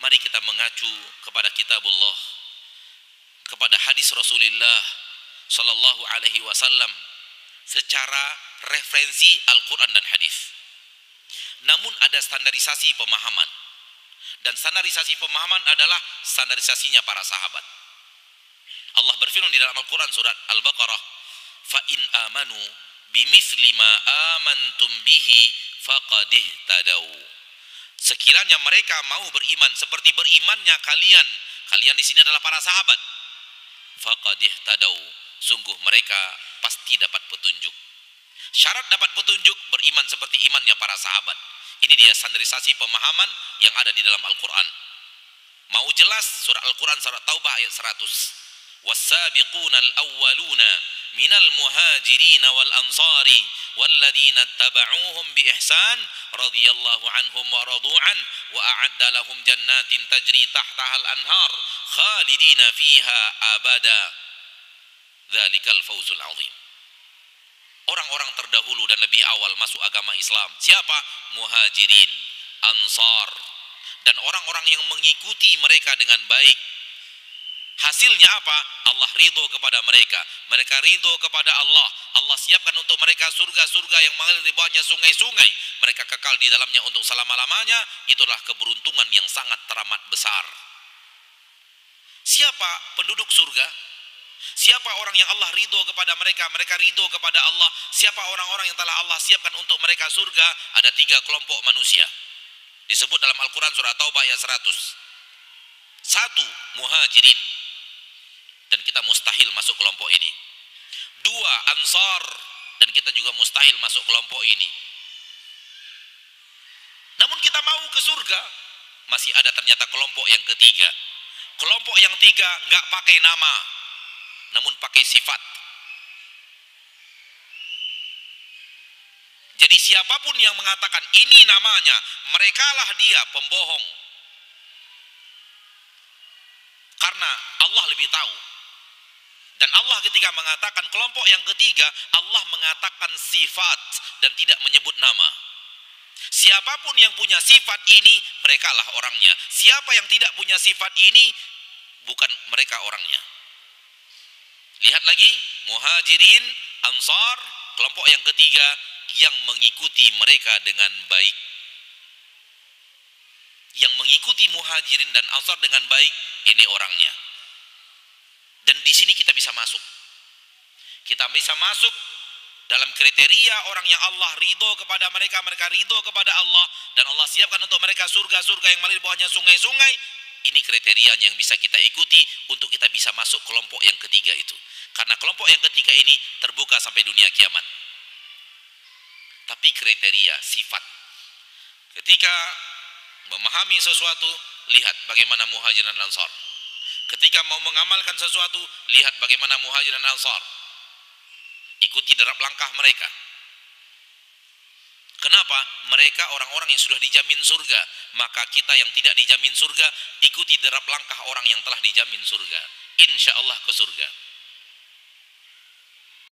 Mari kita mengacu kepada kitabullah, kepada hadis Rasulullah sallallahu alaihi wasallam secara referensi Al-Quran dan hadis. Namun ada standarisasi pemahaman, dan standarisasi pemahaman adalah standarisasinya para sahabat. Allah berfirman di dalam Al-Quran surat Al-Baqarah, fa in amanu bimithli ma amantum bihi faqad ihtadaw. Sekiranya mereka mau beriman seperti berimannya kalian di sini adalah para sahabat, faqad ihtadaw, sungguh mereka pasti dapat petunjuk. Syarat dapat petunjuk beriman seperti imannya para sahabat. Ini dia standarisasi pemahaman yang ada di dalam Al-Quran. Mau jelas, surah Al-Quran surat Taubah ayat 100. والسابقون الأولون من المهاجرين والأنصار والذين اتبعوهم بإحسان رضي الله عنهم ورضوا عنه وأعد لهم جنات تجري تحتها الأنهار خالدين فيها أبدا ذلك الفوز العظيم. Orang-orang terdahulu dan lebih awal masuk agama Islam. Siapa? Muhajirin, Ansar, dan orang-orang yang mengikuti mereka dengan baik. Hasilnya apa? Allah ridho kepada mereka. Mereka ridho kepada Allah. Allah siapkan untuk mereka surga-surga yang mengalir di bawahnya sungai-sungai. Mereka kekal di dalamnya untuk selama-lamanya. Itulah keberuntungan yang sangat teramat besar. Siapa penduduk surga? Siapa orang yang Allah ridho kepada mereka? Mereka ridho kepada Allah. Siapa orang-orang yang telah Allah siapkan untuk mereka surga? Ada 3 kelompok manusia. Disebut dalam Al-Quran surah Taubah ayat 100. 1. Muhajirin. Dan kita mustahil masuk kelompok ini. 2. Ansar, dan kita juga mustahil masuk kelompok ini. Namun kita mau ke surga. Masih ada ternyata kelompok yang ketiga. Kelompok yang 3 nggak pakai nama, namun pakai sifat. Jadi siapapun yang mengatakan ini namanya, merekalah dia pembohong. Karena Allah lebih tahu. Dan Allah ketika mengatakan kelompok yang ketiga, Allah mengatakan sifat dan tidak menyebut nama. Siapapun yang punya sifat ini, merekalah orangnya. Siapa yang tidak punya sifat ini, bukan mereka orangnya. Lihat lagi, Muhajirin, Ansar, kelompok yang ketiga yang mengikuti mereka dengan baik. Yang mengikuti Muhajirin dan Ansar dengan baik, ini orangnya. Dan di sini kita bisa masuk. Kita bisa masuk dalam kriteria orang yang Allah ridho kepada mereka, mereka ridho kepada Allah, dan Allah siapkan untuk mereka surga-surga yang mengalir di bawahnya sungai-sungai. Ini kriterianya yang bisa kita ikuti untuk kita bisa masuk kelompok yang ketiga itu. Karena kelompok yang ketiga ini terbuka sampai dunia kiamat. Tapi kriteria, sifat. Ketika memahami sesuatu, lihat bagaimana Muhajirin dan Ansar. Ketika mau mengamalkan sesuatu, lihat bagaimana Muhajirin dan Ansar. Ikuti derap langkah mereka. Kenapa? Mereka orang-orang yang sudah dijamin surga. Maka kita yang tidak dijamin surga, ikuti derap langkah orang yang telah dijamin surga. Insya Allah ke surga.